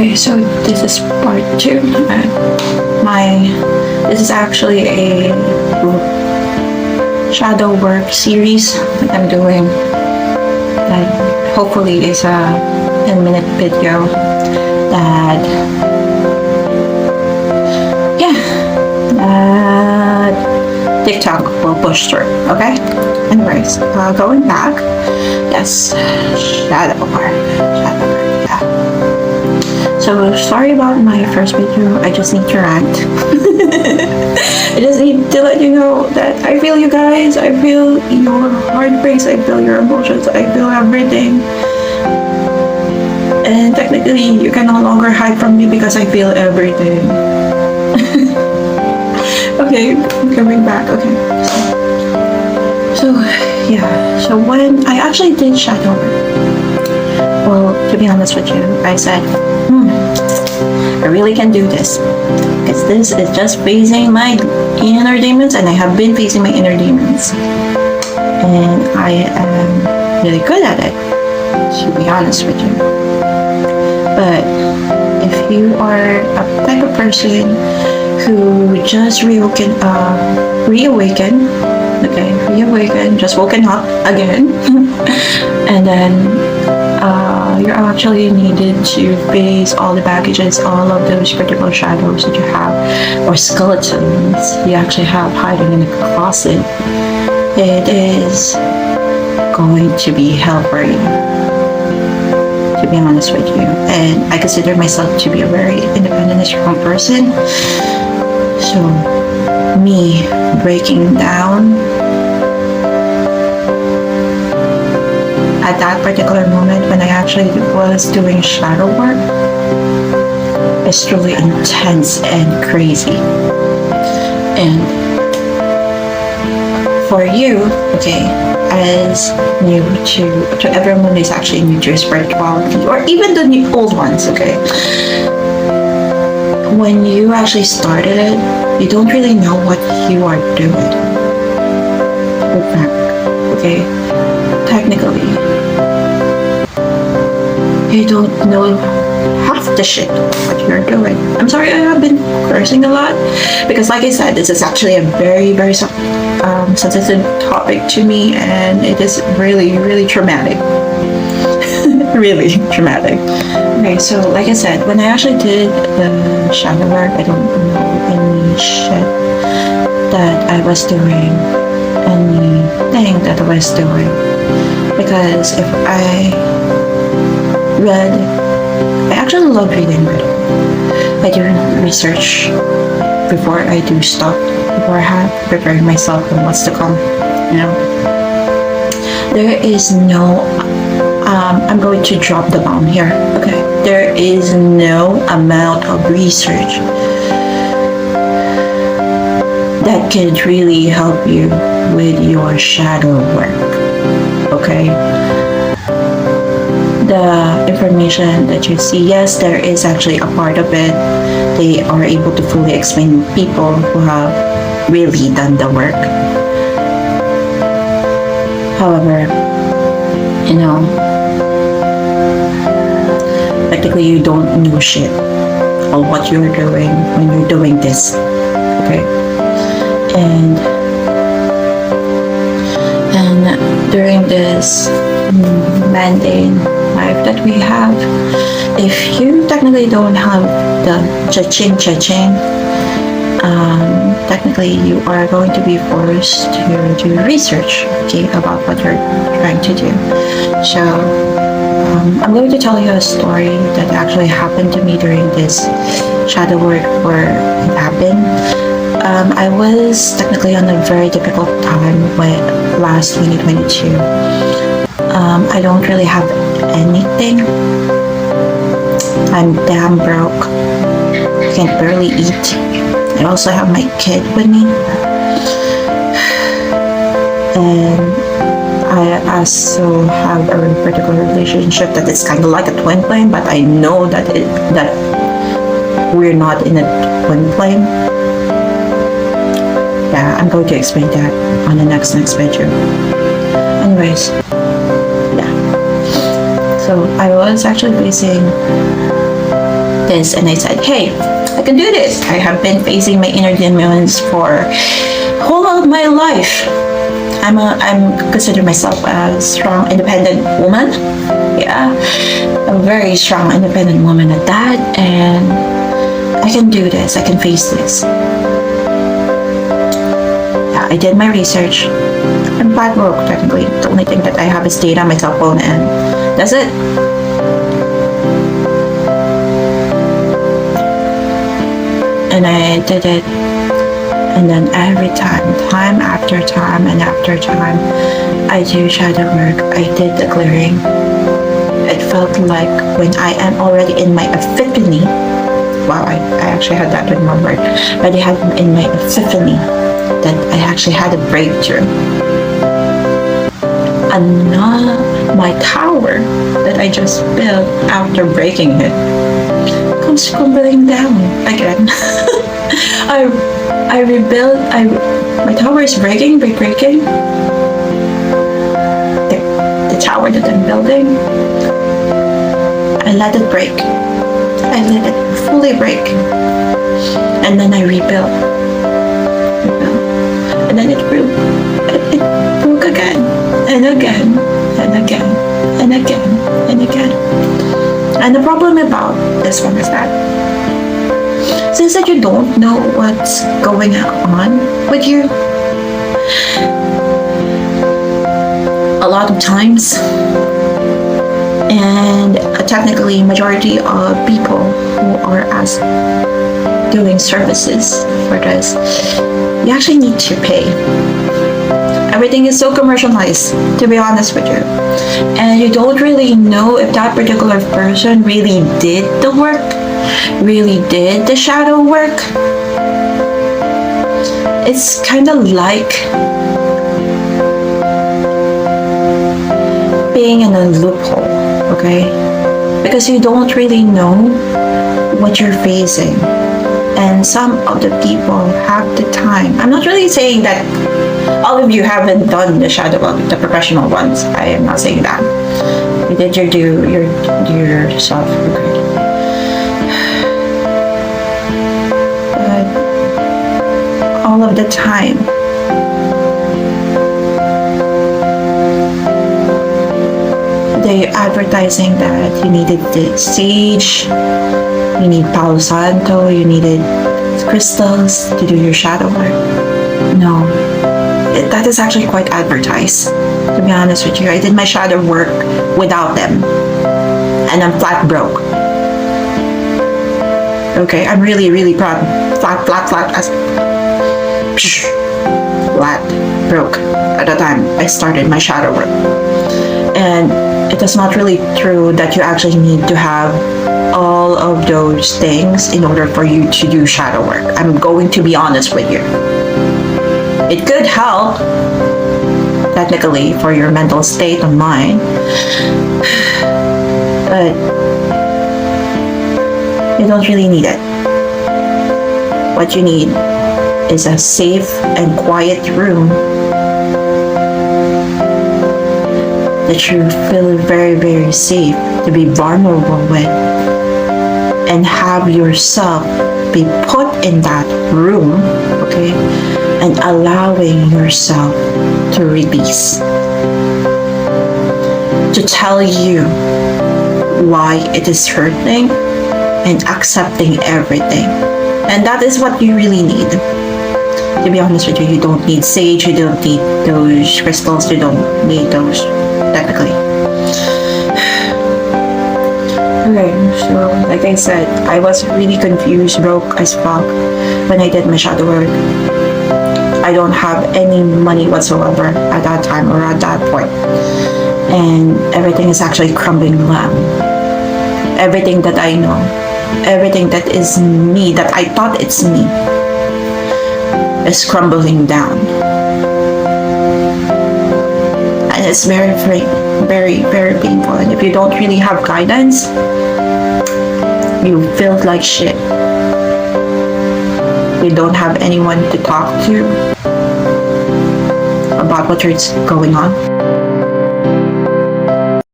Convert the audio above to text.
Okay, so this is part 2. This is actually a shadow work series that I'm doing. That hopefully is a 10-minute video that TikTok will push through. Okay. Anyways, going back. Yes, shadow work. Yeah. So sorry about my first video. I just need to rant. I just need to let you know that I feel you guys. I feel your heartbreaks. I feel your emotions. I feel everything. And technically, you can no longer hide from me because I feel everything. Okay, coming back. Okay. So yeah. So when I actually did shadow work, well, to be honest with you, I said, I really can do this. Because this is just facing my inner demons, and I have been facing my inner demons. And I am really good at it, to be honest with you. But if you are a type of person who just reawaken, just woken up again, and then you're actually needed to face all the baggages, all of those critical shadows that you have, or skeletons you actually have hiding in the closet. It is going to be hell for you, to be honest with you. And I consider myself to be a very independent and strong person. So me breaking down at that particular moment when I actually was doing shadow work is truly intense and crazy. And for you, okay, as new to everyone who's actually new to spirituality, or even the old ones, okay, when you actually started it, you don't really know what you are doing. Okay, technically, you don't know half the shit what you're doing. I'm sorry I have been cursing a lot, because like I said, this is actually a very, very sensitive topic to me, and it is really, really traumatic. Really traumatic. Okay, so like I said, when I actually did the shadow work, I don't know any shit that I was doing, anything that I was doing, because if I actually love reading, by the way. I do research before I do stuff, beforehand, preparing myself and what's to come, you know. There is no I'm going to drop the bomb here. Okay, there is no amount of research that can really help you with your shadow work. Okay, the information that you see, yes, there is actually a part of it they are able to fully explain people who have really done the work. However, you know, technically you don't know shit of what you're doing when you're doing this. Okay, and during this mundane life that we have, if you technically don't have the cha-ching, technically you are going to be forced to do research, okay, about what you're trying to do. So I'm going to tell you a story that actually happened to me during this shadow work where it happened. I was technically on a very difficult time with last 2022. I don't really have anything. I'm damn broke. I can barely eat. I also have my kid with me. And I also have a particular relationship that is kind of like a twin flame, but I know that we're not in a twin flame. Yeah, I'm going to explain that on the next video. Anyways, yeah. So I was actually facing this and I said, hey, I can do this. I have been facing my inner demons for whole of my life. I'm consider myself a strong, independent woman. Yeah, a very strong, independent woman at that, and I can do this. I can face this. Yeah, I did my research. I'm flat broke technically. The only thing that I have is data on my cell phone, and that's it. And I did it. And then every time after time and after time, I do shadow work. I did the clearing. It felt like when I am already in my epiphany. Wow, I actually had that in one word. But I had in my epiphany that I actually had a breakthrough. And now my tower that I just built after breaking it comes crumbling down again. I rebuilt. My tower is breaking. The tower that I'm building, I let it break. I let it fully break, and then I rebuilt, and then it grew. It broke again, and again, and again, and again, and again. And the problem about this one is that, since that you don't know what's going on with you, a lot of times, and technically majority of people who are asked doing services for this, you actually need to pay. Everything is so commercialized, to be honest with you, and you don't really know if that particular person really did the work, really did the shadow work. It's kind of like being in a loophole, okay? Because you don't really know what you're facing, and some of the people have the time. I'm not really saying that all of you haven't done the shadow work, the professional ones. I am not saying that. You did your yourself, okay? All of the time, they're advertising that you needed the sage, you need Palo Santo, you needed crystals to do your shadow work. No, that is actually quite advertised, to be honest with you. I did my shadow work without them, and I'm flat broke. Okay, I'm really proud. Flat broke at the time I started my shadow work. And it is not really true that you actually need to have all of those things in order for you to do shadow work. I'm going to be honest with you. It could help technically for your mental state and mind, but you don't really need it. What you need is a safe and quiet room that you feel very safe to be vulnerable with, and have yourself be put in that room, okay, and allowing yourself to release, to tell you why it is hurting, and accepting everything. And that is what you really need. To be honest with you, you don't need sage, you don't need those crystals, you don't need those technically. Okay, so like I said, I was really confused, broke as fuck when I did my shadow work. I don't have any money whatsoever at that time or at that point. And everything is actually crumbling down. Everything that I know, everything that is me, that I thought it's me, is crumbling down. And it's very painful. And if you don't really have guidance, you feel like shit. You don't have anyone to talk to about what's going on.